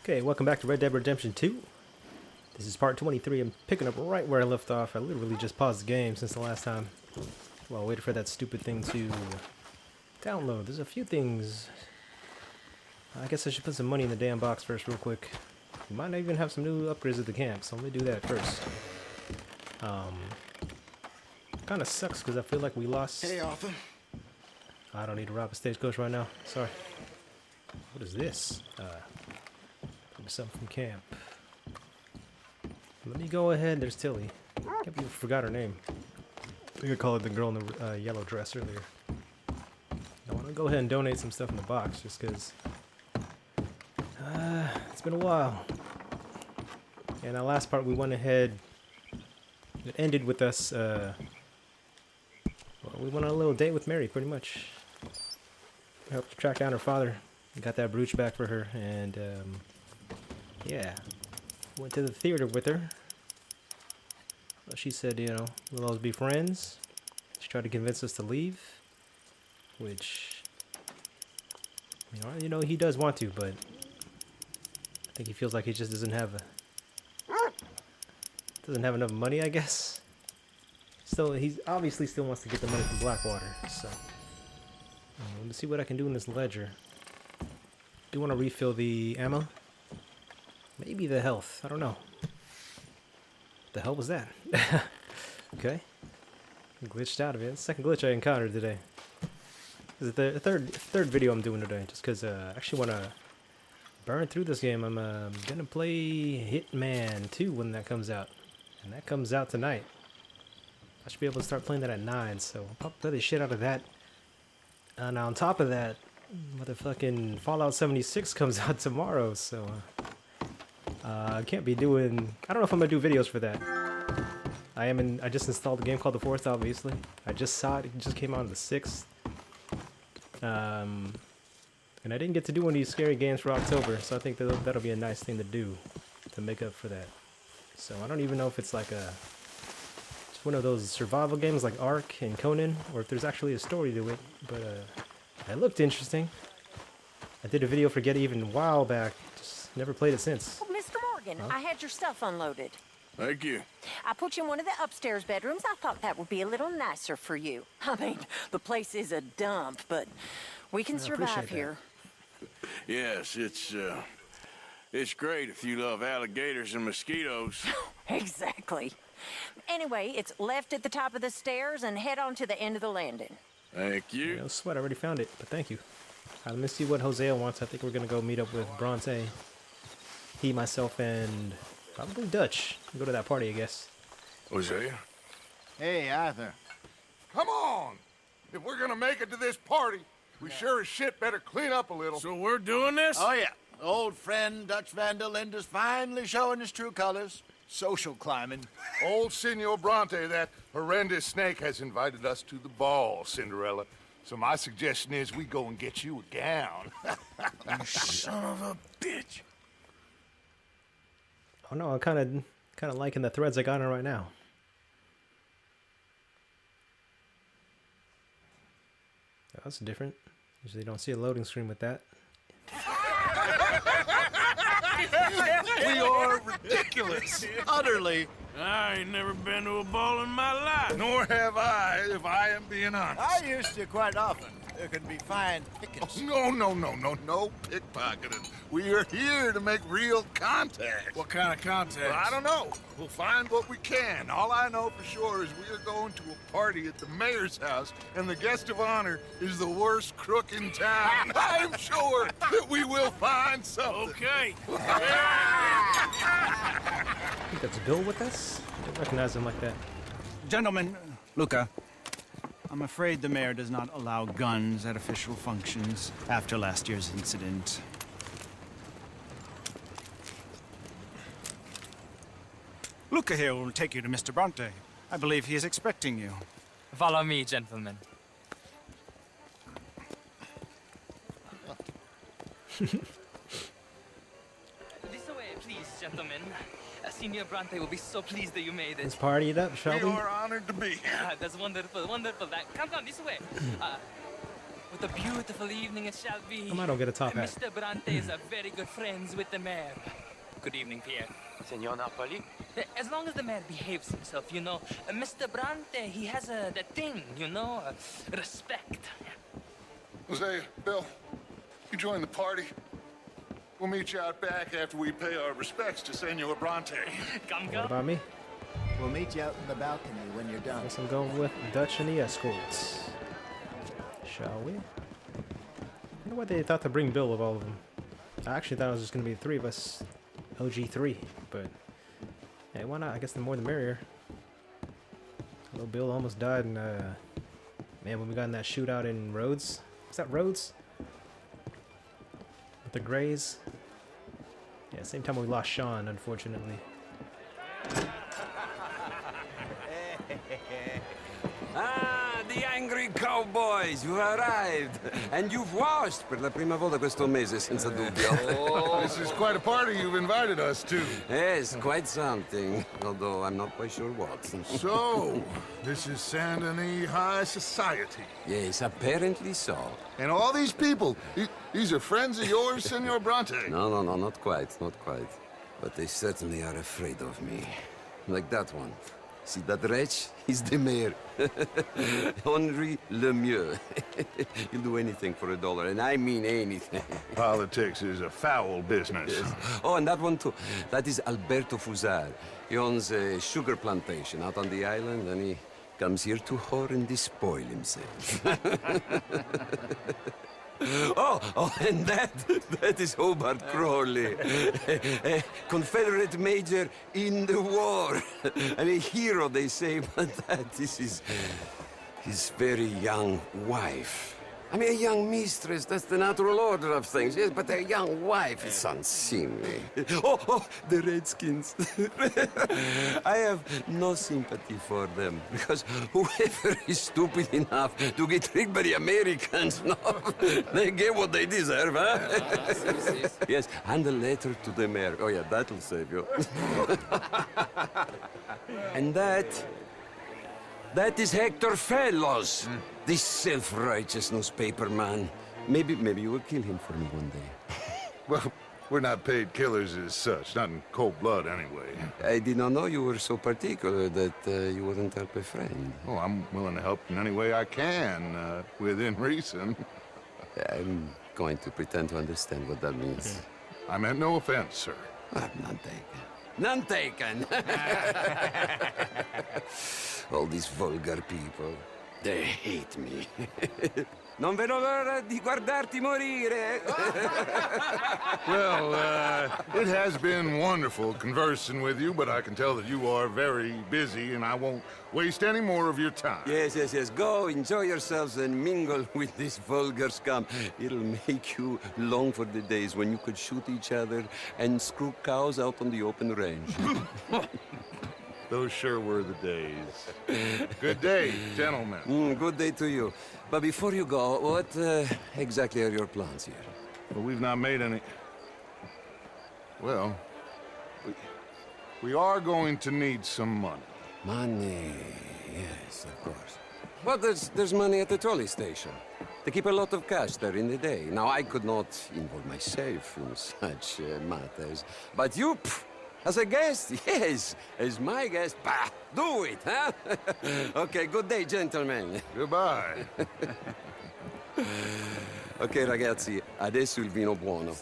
Okay, welcome back to Red Dead Redemption 2. This is part 23. I'm picking up right where I left off. I literally just paused the game since the last time. Well, I waited for that stupid thing to download. There's a few things. I guess I should put some money in the damn box first real quick. We might not even have some new upgrades at the camp, so let me do that first. Kind of sucks because I feel like we lost... Hey, Arthur. I don't need to rob a stagecoach right now. Sorry. What is this? Something from camp. Let me go ahead. There's Tilly. I can't believe I forgot her name. I think I called it the girl in the yellow dress earlier. I want to go ahead and donate some stuff in the box just because it's been a while. And that last part we went ahead. It ended with us. Well, we went on a little date with Mary, pretty much. Helped track down her father. Got that brooch back for her, and yeah, went to the theater with her. Well, she said, you know, we'll always be friends. She tried to convince us to leave, which, you know, he does want to, but I think he feels like he just doesn't have enough money, I guess. Still, he obviously still wants to get the money from Blackwater, so let me see what I can do in this ledger. Do want to refill the ammo? Maybe the health. I don't know. The hell was that? Okay. Glitched out of it. Second glitch I encountered today. This is the third video I'm doing today. Just because I actually want to burn through this game. I'm going to play Hitman 2 when that comes out. And that comes out tonight. I should be able to start playing that at 9. So I'll probably play the shit out of that. And on top of that, motherfucking Fallout 76 comes out tomorrow, so I can't be doing... I don't know if I'm gonna do videos for that. I just installed a game called The Forest, obviously. I just saw it. It just came out on the 6th. And I didn't get to do one of these scary games for October, so I think that'll be a nice thing to do to make up for that. So I don't even know if it's like just one of those survival games like Ark and Conan, or if there's actually a story to it, but it looked interesting. I did a video for Get Even a while back. Just never played it since. Oh, Mr. Morgan, I had your stuff unloaded. Thank you. I put you in one of the upstairs bedrooms. I thought that would be a little nicer for you. I mean, the place is a dump, but we can survive here. Yes, it's great if you love alligators and mosquitoes. Exactly. Anyway, it's left at the top of the stairs and head on to the end of the landing. Thank you. No sweat, I already found it, but thank you. Let me see what Hosea wants. I think we're going to go meet up with Bronte. He, myself, and probably Dutch. Go to that party, I guess. Hosea? Hey, Arthur. Come on! If we're gonna make it to this party, we sure as shit better clean up a little. So we're doing this? Oh, yeah. Old friend Dutch Van der Linde is finally showing his true colors. Social climbing. Old Senor Bronte, that horrendous snake, has invited us to the ball, Cinderella. So my suggestion is we go and get you a gown. You son of a bitch. Oh no, I'm kind of liking the threads I got on right now. Oh, that's different. Usually you don't see a loading screen with that. We are ridiculous. Utterly. I ain't never been to a ball in my life. Nor have I, if I am being honest. I used to quite often. There can be fine pickings. No pickpocketing. We are here to make real contact. What kind of contact? Well, I don't know. We'll find what we can. All I know for sure is we are going to a party at the mayor's house, and the guest of honor is the worst crook in town. I'm sure that we will find something. Okay. I think that's Bill with us? I don't recognize him like that. Gentlemen, Luca, I'm afraid the mayor does not allow guns at official functions after last year's incident. Luca here will take you to Mr. Bronte. I believe he is expecting you. Follow me, gentlemen. This way, please, gentlemen. Senior Bronte will be so pleased that you made it. Let's party it up, shall We we? are honored to be here. That's wonderful, wonderful. Come, this way. what a beautiful evening it shall be. Come on, don't get a top hat. Mr. Bronte is a very good friends with the mayor. Good evening, Pierre. Senor Napoli? As long as the mayor behaves himself, you know. Mr. Bronte, he has that thing, you know, respect. Hosea, Bill, you join the party. We'll meet you out back after we pay our respects to Senor Bronte. Come, What come. about me? We'll meet you out in the balcony when you're done. Guess I'm going with Dutch and the escorts. Shall we? I wonder why they thought to bring Bill of all of them. I actually thought it was just going to be the three of us. OG3, but hey, why not? I guess the more the merrier. Although Bill almost died in, man, when we got in that shootout in Rhodes. Was that Rhodes? With the Greys? Yeah, same time we lost Sean, unfortunately. Ah, the angry cowboys, you arrived. And you've washed per la prima volta questo mese, senza dubbio. This is quite a party you've invited us to. Yes, quite something. Although I'm not quite sure what. So, this is Saint Denis High Society. Yes, apparently so. And all these people, these are friends of yours, Senor Bronte? No, not quite, not quite. But they certainly are afraid of me. Like that one. See that wretch? He's the mayor. Henri Lemieux. He'll do anything for $1, and I mean anything. Politics is a foul business. Yes. Oh, and that one too. That is Alberto Fusar. He owns a sugar plantation out on the island, and he comes here to whore and despoil himself. Oh, and that is Hobart Crawley, a Confederate major in the war. I mean, hero, they say, but that is his very young wife. I mean, a young mistress, that's the natural order of things, yes, but a young wife is unseemly. Oh, the Redskins. I have no sympathy for them, because whoever is stupid enough to get tricked by the Americans, no, they get what they deserve, huh? Yes, and a letter to the mayor. Oh, yeah, that'll save you. And that is Hector Fellows, this self-righteous newspaper man. Maybe you will kill him for me one day. Well, we're not paid killers as such, not in cold blood anyway. I did not know you were so particular that you wouldn't help a friend. Oh, I'm willing to help in any way I can, within reason. I'm going to pretend to understand what that means. I meant no offense, sir. None taken. None taken! All these vulgar people, they hate me. Non vedo l'ora di guardarti morire. Well, it has been wonderful conversing with you, but I can tell that you are very busy, and I won't waste any more of your time. Yes. Go, enjoy yourselves, and mingle with this vulgar scum. It'll make you long for the days when you could shoot each other and screw cows out on the open range. Those sure were the days. Good day, gentlemen. Good day to you. But before you go, what exactly are your plans here? Well, we've not made any... Well, we are going to need some money. Money, yes, of course. Well, there's money at the trolley station. They keep a lot of cash there in the day. Now, I could not involve myself in such matters. But you, as a guest, yes, as my guest, bah, do it, huh? Okay, good day, gentlemen. Goodbye. Ok, ragazzi, adesso il vino buono.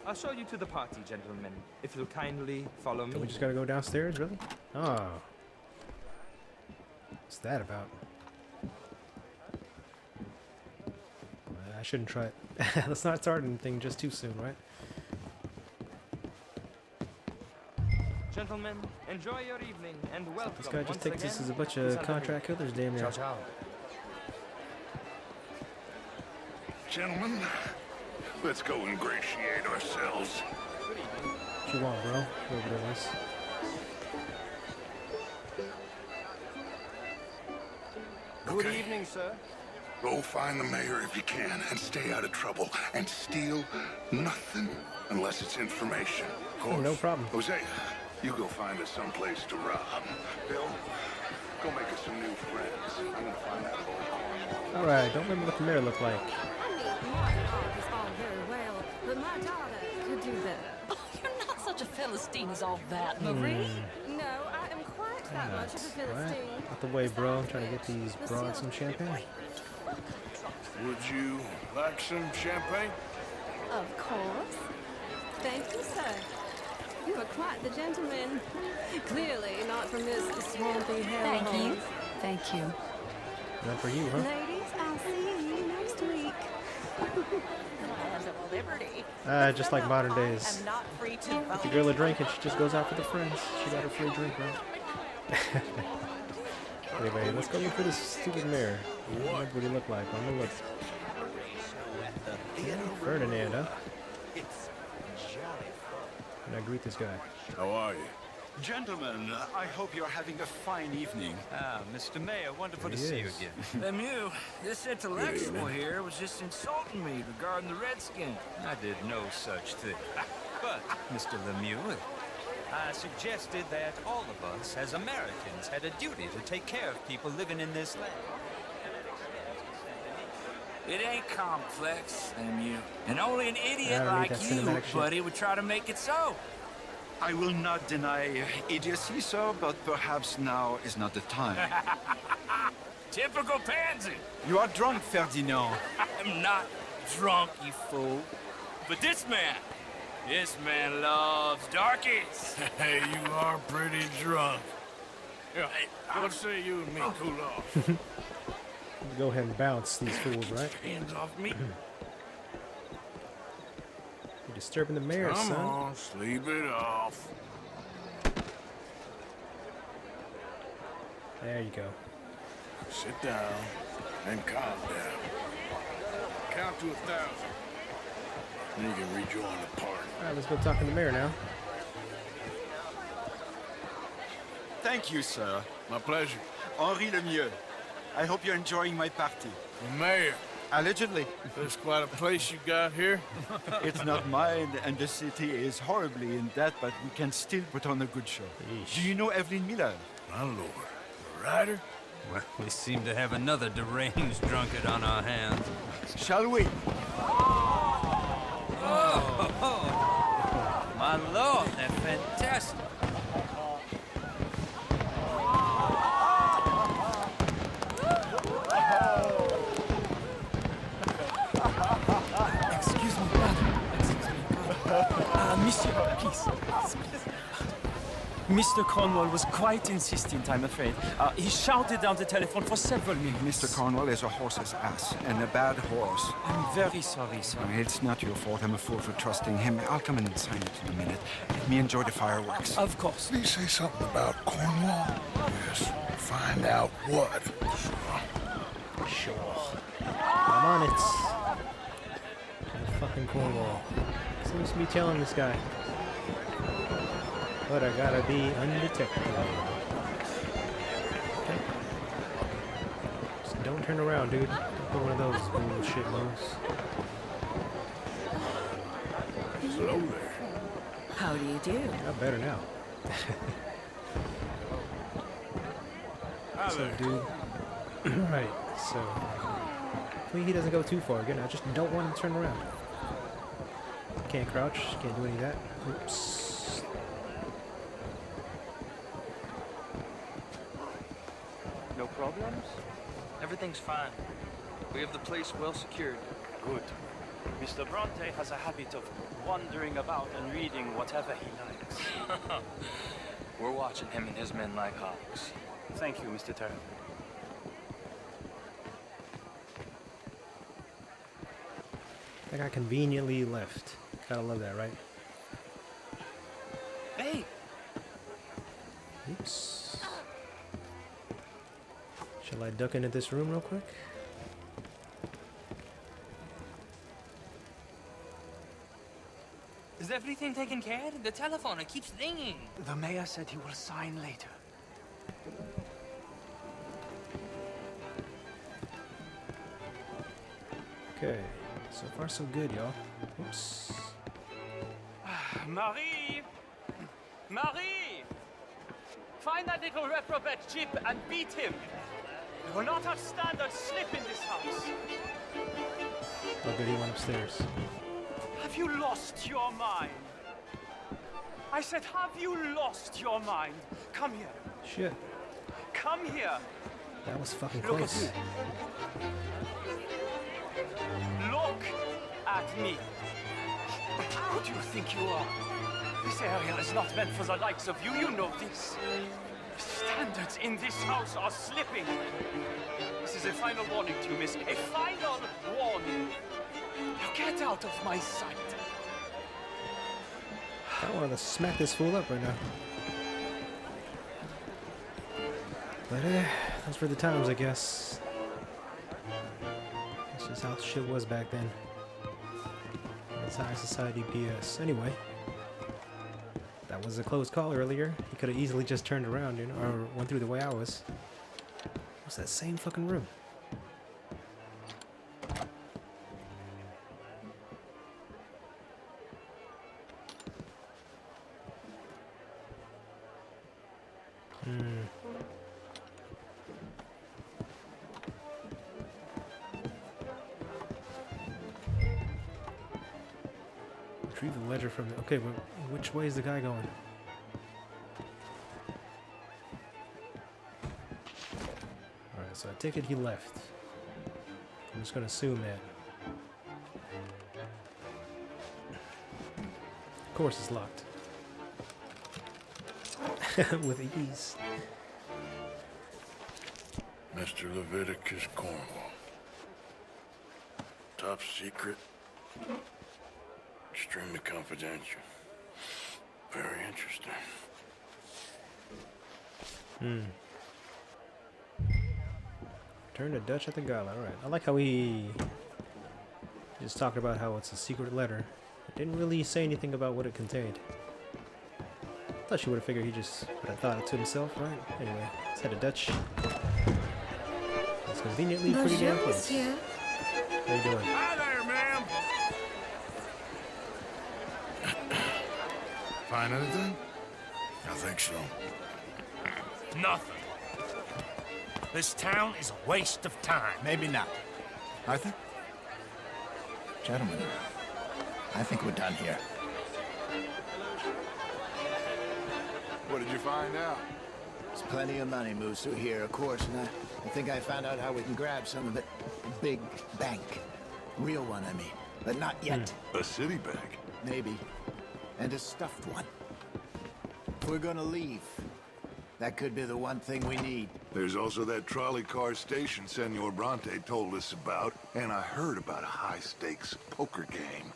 I'll show you to the party, gentlemen, if you'll kindly follow me. So we just gotta go downstairs, really? Oh. What's that about? I shouldn't try it. Let's not start anything just too soon, right? Gentlemen, enjoy your evening and welcome. This guy just once takes us again as a bunch to of Saint contract killers, damn near. Ciao. Gentlemen, let's go ingratiate ourselves. What you want, bro? Whoever it is. Good evening, sir. Go find the mayor if you can, and stay out of trouble. And steal nothing unless it's information. Of course. No problem. Hosea, you go find us someplace to rob. Bill, Go make us some new friends. I'm gonna find out about Cornwall. Alright, don't remember what the mayor looked like. I mean, modern art is all very well, but my daughter could do better. Oh, you're not such a Philistine as all that, Marie. No, I am quite that much of a Philistine. Out the way, bro. I'm trying to get these broads some champagne. Would you like some champagne? Of course. Thank you, sir. You are quite the gentleman. Clearly not from this swampy hellhole. Thank you. Thank you. Not for you, huh? Ladies, I'll see you next week. Just like modern days. I'm not free to Get the vote. girl a drink and she just goes out with her friends. She got her free drink, right? Anyway, let's go look for this stupid mayor. What would he look like? I'm gonna look. Ferdinand, huh? Can I greet this guy? How are you? Gentlemen, I hope you're having a fine evening. Ah, Mr. Mayor, wonderful to He see you is. again. Lemieux, this intellectual here was just insulting me regarding the Redskins. I did no such thing. But, Mr. Lemieux, I suggested that all of us, as Americans, had a duty to take care of people living in this land. It ain't complex, Lemieux. And only an I idiot don't need like that you, cinematic shit. buddy, would try to make it so. I will not deny idiocy, sir, but perhaps now is not the time. Typical pansy. You are drunk, Ferdinand. I'm not drunk, you fool. But this man loves darkies. Hey, you are pretty drunk. Yeah, what say you and me cool off? Go ahead and bounce these fools, right? Hands off me. You're disturbing the mayor, Come son. on, sleep it off. There you go. Sit down and calm down. Count to 1,000. Then you can rejoin the party. Alright, let's go talk to the mayor now. Thank you, sir. My pleasure. Henri Lemieux. I hope you're enjoying my party. The mayor. Allegedly. There's quite a place you got here. It's not mine, and the city is horribly in debt, but we can still put on a good show. Do you know Evelyn Miller? My lord. The rider? Well, we seem to have another deranged drunkard on our hands. Shall we? My lord, they're fantastic. Excuse me, brother. Excuse me. Monsieur, please. Mr. Cornwall was quite insistent, I'm afraid. He shouted down the telephone for several minutes. Mr. Cornwall is a horse's ass, and a bad horse. I'm very sorry, sir. It's not your fault. I'm a fool for trusting him. I'll come in and sign it in a minute. Let me enjoy the fireworks. Of course. Did he say something about Cornwall? Yes. Find out what. Sure. I'm on it. The fucking Cornwall. Seems to be telling this guy. But I gotta be undetected. Okay. Just don't turn around, dude. Don't do one of those bullshit moves. Hello there. How do you do? Got better now. Hi So, there. dude. Right, so. Hopefully he doesn't go too far. Again, I just don't want him to turn around. Can't crouch, can't do any of that. Oops. No problems? Everything's fine. We have the place well secured. Good. Mr. Bronte has a habit of wandering about and reading whatever he likes. We're watching him and his men like hawks. Thank you, Mr. Terry. That guy conveniently left. Gotta love that, right? Hey! Oops. Shall I duck into this room real quick? Is everything taken care of? The telephone, it keeps ringing. The mayor said he will sign later. Okay. So far, so good, y'all. Oops. Marie! Marie! Find that little reprobate Chip and beat him. We will not have standard slip in this house. Oh, good, he went upstairs. Have you lost your mind? I said, have you lost your mind? Come here. Shit. Come here. That was fucking Look close. at me. Look at me. Who do you think you are? This area is not meant for the likes of you. You know this. The standards in this house are slipping. This is a final warning to you, miss. A final warning. Now get out of my sight. I want to smack this fool up right now. But those were the times, I guess. That's just how shit was back then. That's high society BS. Anyway, that was a close call earlier. He could have easily just turned around, you know, or went through the way I was. What's that same fucking room? Retrieve the ledger from the... Okay, but which way is the guy going? Alright, so I take it he left. I'm just gonna assume that. Of course it's locked. With ease. Mr. Leviticus Cornwall. Top secret. Extremely confidential. Very interesting. Turn to Dutch at the gala. Alright. I like how he just talked about how it's a secret letter. Didn't really say anything about what it contained. I thought you would have figured he just would have thought it to himself, right? Anyway, let's head to Dutch. It's conveniently pretty damn close. How you doing? Hi there, ma'am. Find anything? I think so. Nothing. This town is a waste of time. Maybe not. Arthur? Gentlemen, I think we're done here. What did you find out? There's plenty of money moves through here, of course, and I think I found out how we can grab some of it. Big bank. Real one, I mean. But not yet. A city bank? Maybe. And a stuffed one. If we're gonna leave, that could be the one thing we need. There's also that trolley car station Senor Bronte told us about, and I heard about a high-stakes poker game.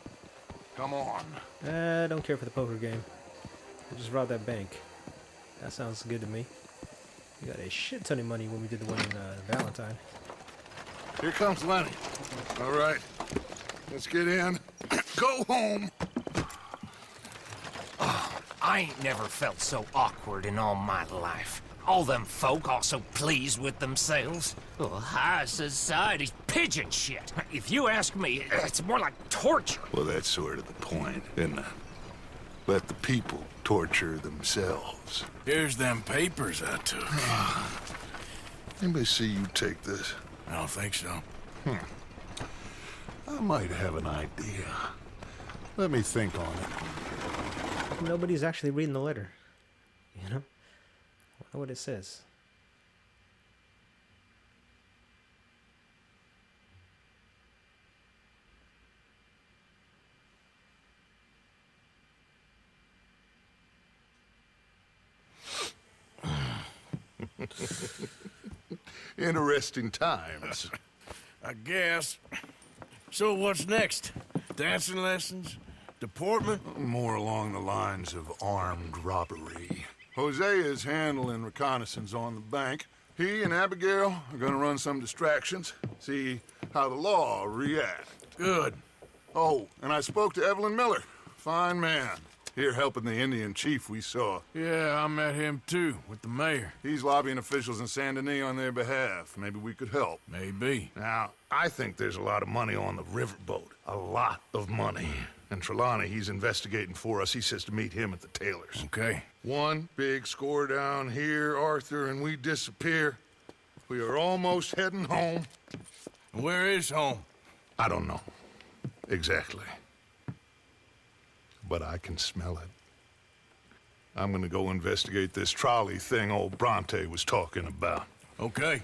Come on. I don't care for the poker game. I just robbed that bank. That sounds good to me. We got a shit ton of money when we did the one in Valentine. Here comes Lenny. All right, let's get in. Go home. I ain't never felt so awkward in all my life. All them folk all so pleased with themselves. Oh, high society's pigeon shit. If you ask me, it's more like torture. Well, that's sort of the point, isn't it? Let the people torture themselves. Here's them papers I took. Anybody see you take this? I don't think so. I might have an idea. Let me think on it. Nobody's actually reading the letter. You know? I wonder what it says. Interesting times. I guess. So what's next? Dancing lessons? Deportment? More along the lines of armed robbery. Hosea is handling reconnaissance on the bank. He and Abigail are gonna run some distractions, see how the law reacts. Good. Oh, and I spoke to Evelyn Miller. Fine man. here helping the Indian chief we saw. Yeah, I met him too, with the mayor. He's lobbying officials in Saint Denis on their behalf. Maybe we could help. Maybe. Now, I think there's a lot of money on the riverboat. A lot of money. And Trelawney, he's investigating for us. He says to meet him at the Taylor's. Okay. One big score down here, Arthur, and we disappear. We are almost heading home. Where is home? I don't know. Exactly. But I can smell it. I'm gonna go investigate this trolley thing old Bronte was talking about. Okay.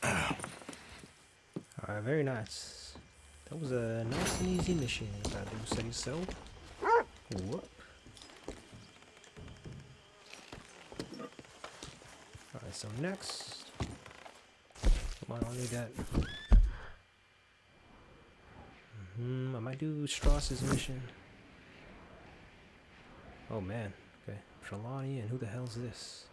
Alright, very nice. That was a nice and easy mission, if I do say so. Whoop. Alright, so next. Come on, I need that. I might do Strauss's mission. Oh man, okay. Trelawney, and who the hell's this?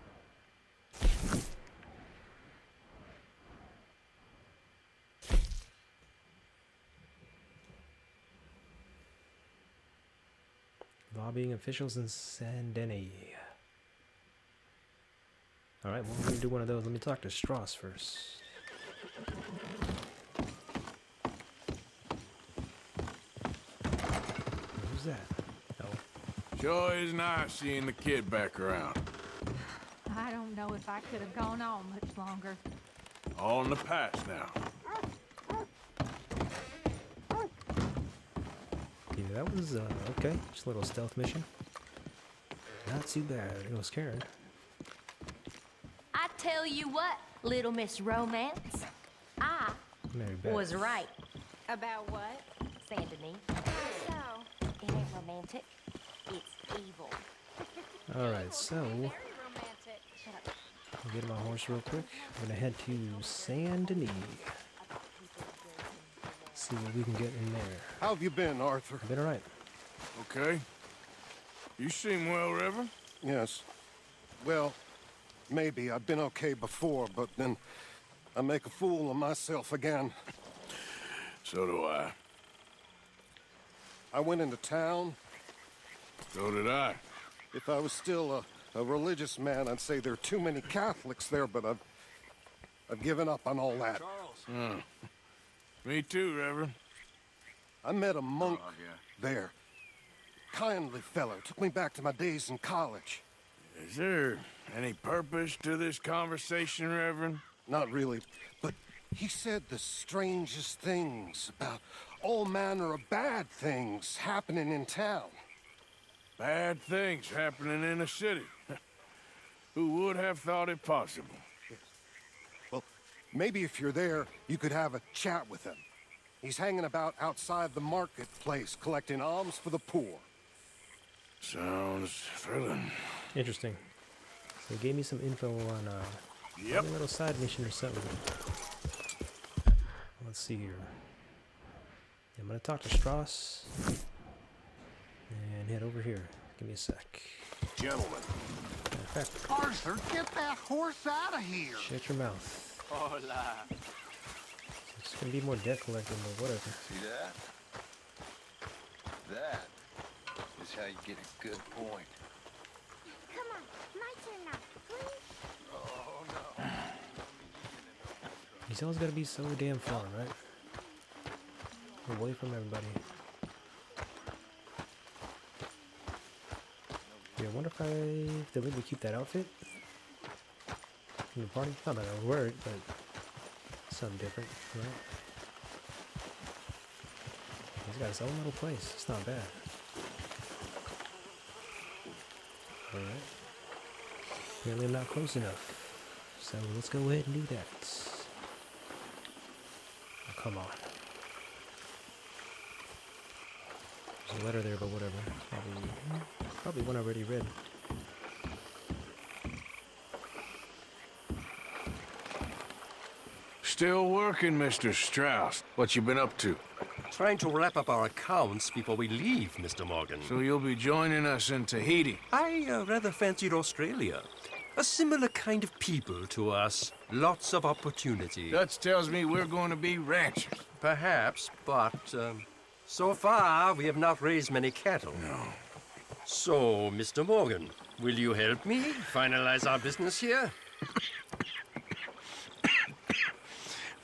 Lobbying officials in Saint Denis. Alright, well, we're gonna do one of those. Let me talk to Strauss first. Who's that? Oh. Sure is nice seeing the kid back around. I don't know if I could have gone on much longer. All in the past now. Yeah, that was, okay. Just a little stealth mission. Not too bad. It was Karen. I tell you what, Little Miss Romance, I Mary Beth. was right. About what? Saint Denis. So, it ain't romantic. It's evil. Alright, so Very romantic. Shut up. I'll get my horse real quick. I'm gonna head to Saint Denis. See what we can get in there. How have you been, Arthur? Been alright. Okay. You seem well, Reverend. Yes. Well, maybe. I've been okay before, but then I make a fool of myself again. So do I. I went into town. So did I. If I was still a religious man, I'd say there are too many Catholics there, but I've given up on all that. Charles. Me too, Reverend. I met a monk there. Kindly fellow. Took me back to my days in college. Is there any purpose to this conversation, Reverend? Not really, but he said the strangest things about all manner of bad things happening in town. Bad things happening in a city. Who would have thought it possible? Well, maybe if you're there, you could have a chat with him. He's hanging about outside the marketplace, collecting alms for the poor. Sounds thrilling. Interesting. So he gave me some info on a little side mission or something. Let's see here. I'm gonna talk to Strauss and head over here. Give me a sec. Gentlemen. Matter of fact, Arthur, get that horse out of here. shut your mouth. Hola. It's gonna be more debt collecting, but whatever. See that? That is how you get a good point. Come on, my turn now, please. Oh, no. He's always gotta be so damn far, right? Away from everybody. Yeah, I wonder if they let me keep that outfit from the party. Not that I would wear it, but something different, right? He's got his own little place. It's not bad. Alright. Apparently I'm not close enough. So let's go ahead and do that. Oh, come on. There's a letter there, but whatever. Probably one I already read. Still working, Mr. Strauss. What you been up to? Trying to wrap up our accounts before we leave, Mr. Morgan. So you'll be joining us in Tahiti? I rather fancied Australia. A similar kind of people to us. Lots of opportunity. Dutch tells me we're going to be ranchers. Perhaps, but so far we have not raised many cattle. No. So, Mr. Morgan, will you help me finalize our business here?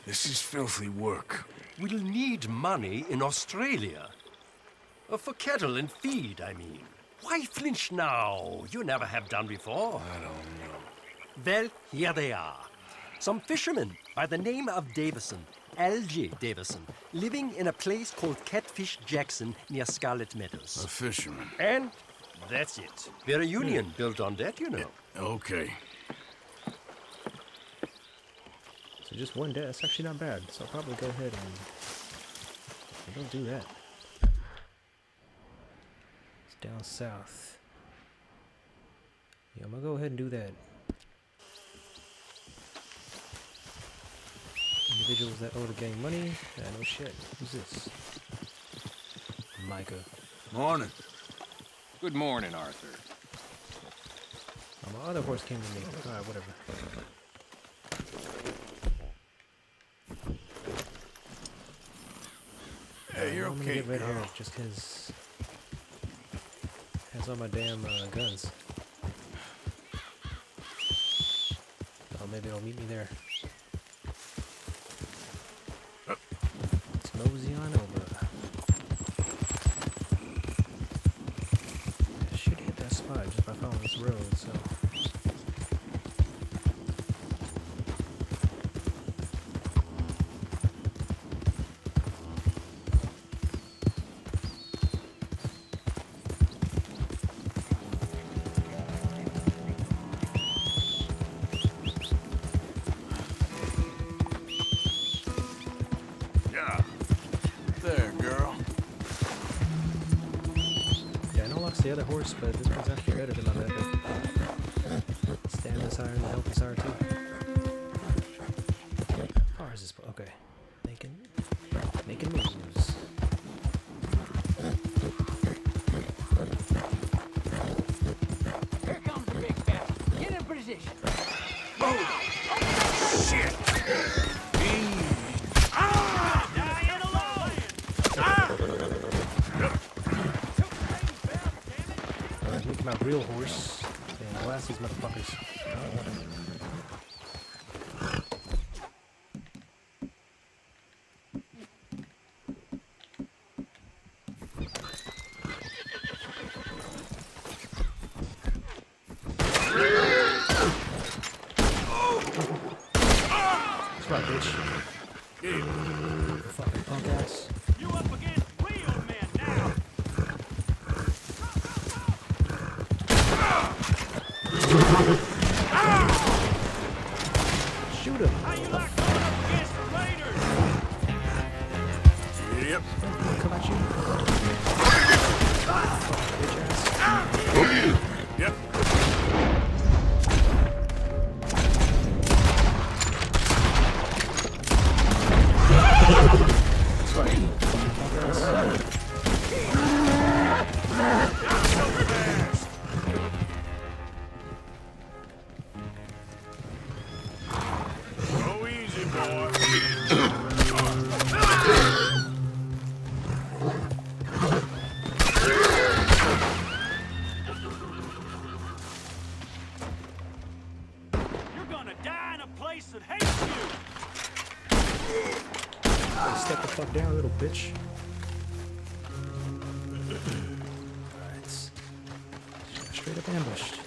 This is filthy work. We'll need money in Australia. For cattle and feed, I mean. Why flinch now? You never have done before. I don't know. Well, here they are. Some fishermen by the name of Davison, L.J. Davison, living in a place called Catfish Jackson near Scarlet Meadows. A fisherman. And that's it. We're a union built on that, you know. Okay. So just one day, that's actually not bad. So I'll probably go ahead and don't do that. It's down south. Yeah, I'm gonna go ahead and do that. Individuals that owe the gang money. No shit. Who's this? Micah. Morning. Good morning, Arthur. Oh, my other horse came to me. Alright, whatever. Hey, you're I'm okay, gonna get red girl. hair just cause has all my damn guns. Oh, maybe it'll meet me there. Let's mosey on over. I should hit that spot just by following this road, so. The other horse, but this one's actually better than my backup. Stamina's higher and the health is higher too. How far is this? Okay. Making moves. Here comes the big bastard. Get in position. Oh, shit! My real horse and blast these motherfuckers. That's right, bitch. Fucking punk ass. You up against real men now. Shoot him. How you like going up against the raiders? Yep. Come at you. Bitch ass. Yep. That's right. Go easy, boy. You're gonna die in a place that hates you. Step the fuck down, little bitch. Alright. Straight up ambushed.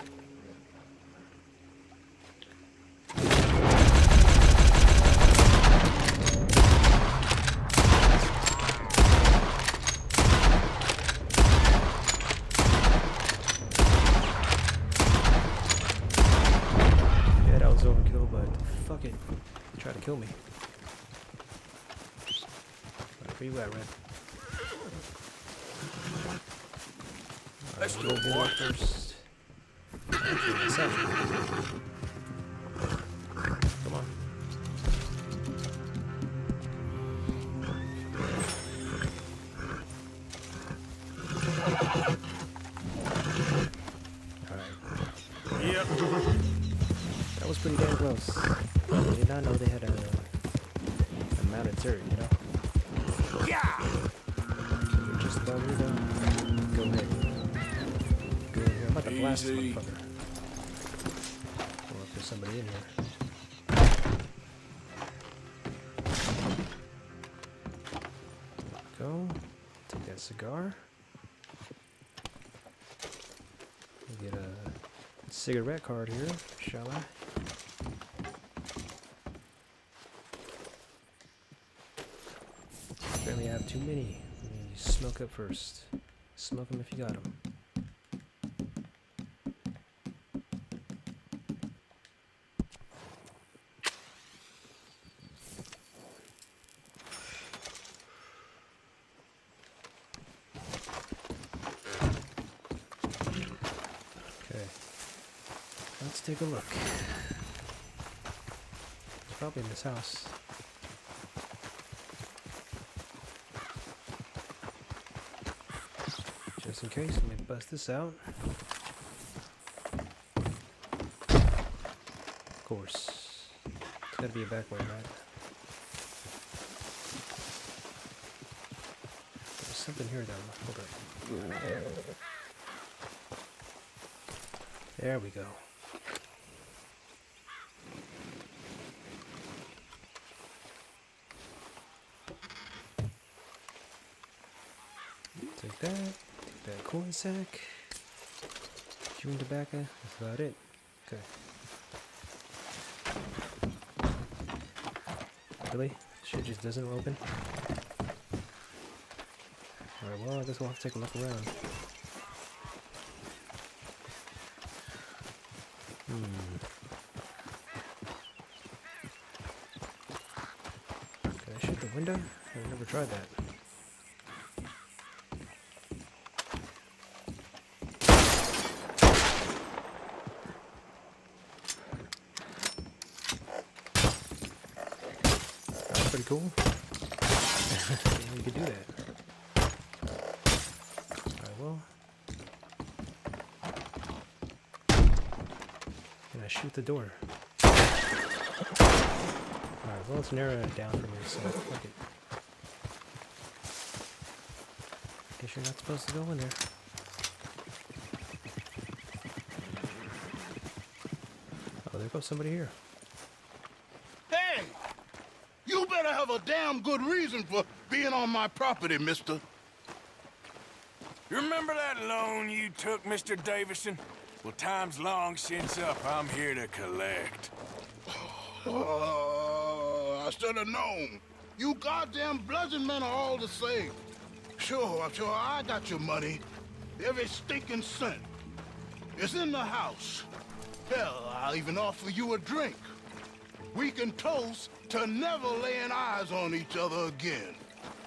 Yeah, that was overkill, but fuck it. He tried to kill me. Where you at, Red? Let's go, We'll do boy. it first. Actually, it's after. Come on. Alright. Yep. That was pretty damn close. I did not know they had a mounted turret, you know? Yeah. We're just about here, though. Go ahead. blast this Easy. motherfucker. Or if there's somebody in here. Go. Take that cigar. Get a cigarette card here, shall I? Apparently I have too many. Let me smoke up first. Smoke them if you got them. Okay. Let's take a look. It's probably in this house. Just in case, let me bust this out. Of course. It's gotta be a back way, right? There's something here though. Hold up. There we go. Take that. Take that corn sack. Chewing tobacco. That's about it. Okay. Really? Shit just doesn't open? Alright, well, I guess we'll have to take a look around. Can I shoot the window? I've never tried that. That's pretty cool. You could do that. Alright, well. Can I shoot the door? Alright, well, let's narrow it down for me, so fuck it. Guess you're not supposed to go in there. Oh, there goes somebody here. Hey! You better have a damn good reason for being on my property, mister. You remember that loan you took, Mr. Davison? Well, time's long since up. I'm here to collect. I should have known. You goddamn bludgeon men are all the same. Sure, I got your money. Every stinking cent. It's in the house. Hell, I'll even offer you a drink. We can toast to never laying eyes on each other again.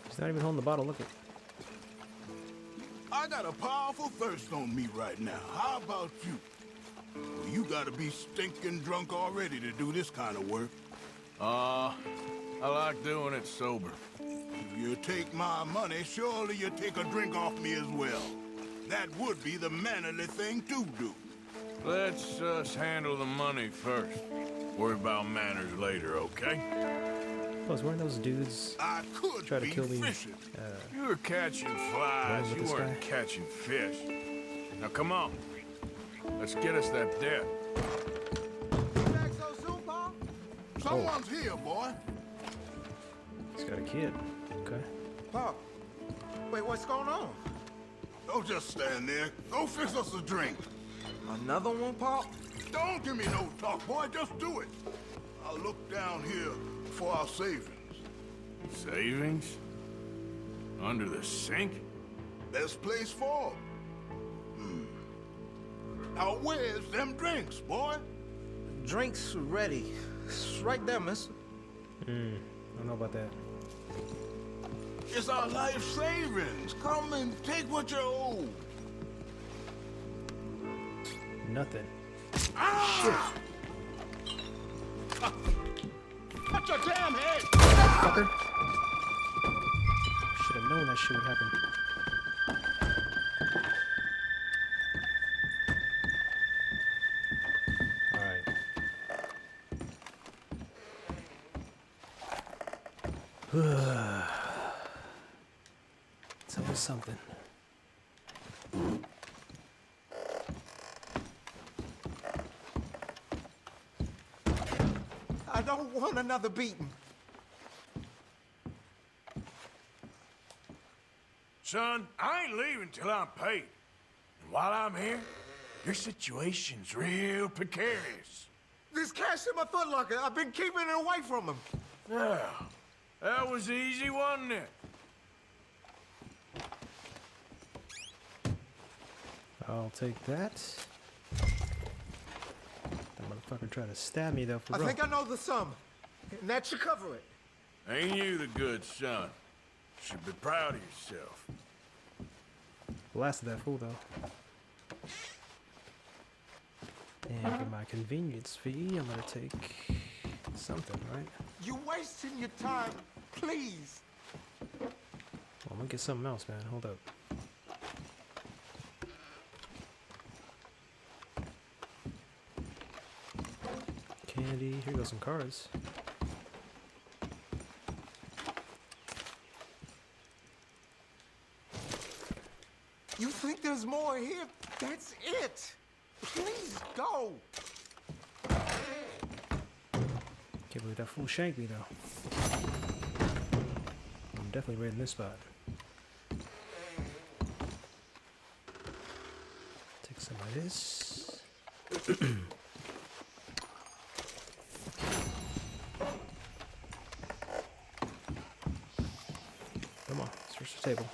He's not even holding the bottle, look at. I got a powerful thirst on me right now. How about you? Well, you gotta be stinking drunk already to do this kind of work. I like doing it sober. If you take my money, surely you take a drink off me as well. That would be the mannerly thing to do. Let's us handle the money first. Worry about manners later, okay? Plus, weren't those dudes I could try to be kill me? fishing. You were catching flies, with you this weren't guy? catching fish. Now come on. Let's get us that debt. Back so soon, Paul? Someone's here, boy. He's got a kid. Okay. Pop, wait, what's going on? Don't just stand there. Go fix us a drink. Another one, Pop? Don't give me no talk, boy. Just do it. I'll look down here for our savings. Savings? Under the sink? Best place for 'em. Now where's them drinks, boy? Drinks ready. It's right there, mister. I don't know about that. It's our life savings. Come and take what you owe. Nothing. Ah! Watch your damn head! Fucker. Should have known that shit would happen. Alright. It's always something. don't want another beating. Son, I ain't leaving till I'm paid. And while I'm here, your situation's real precarious. There's cash in my footlocker. I've been keeping it away from him. Yeah, that was easy, wasn't it? I'll take that. That motherfucker tried to stab me though for real. I think I know the sum, and that should cover it. Ain't you the good son? Should be proud of yourself. Blasted that fool though. And for my convenience fee, I'm gonna take something, right? You're wasting your time, please. Well, I'm gonna get something else, man. Hold up. Candy. Here goes some cards. You think there's more here? That's it. Please go. Can't believe that fool shanked me though. I'm definitely raiding this spot. Take some of this. Come on, search the table.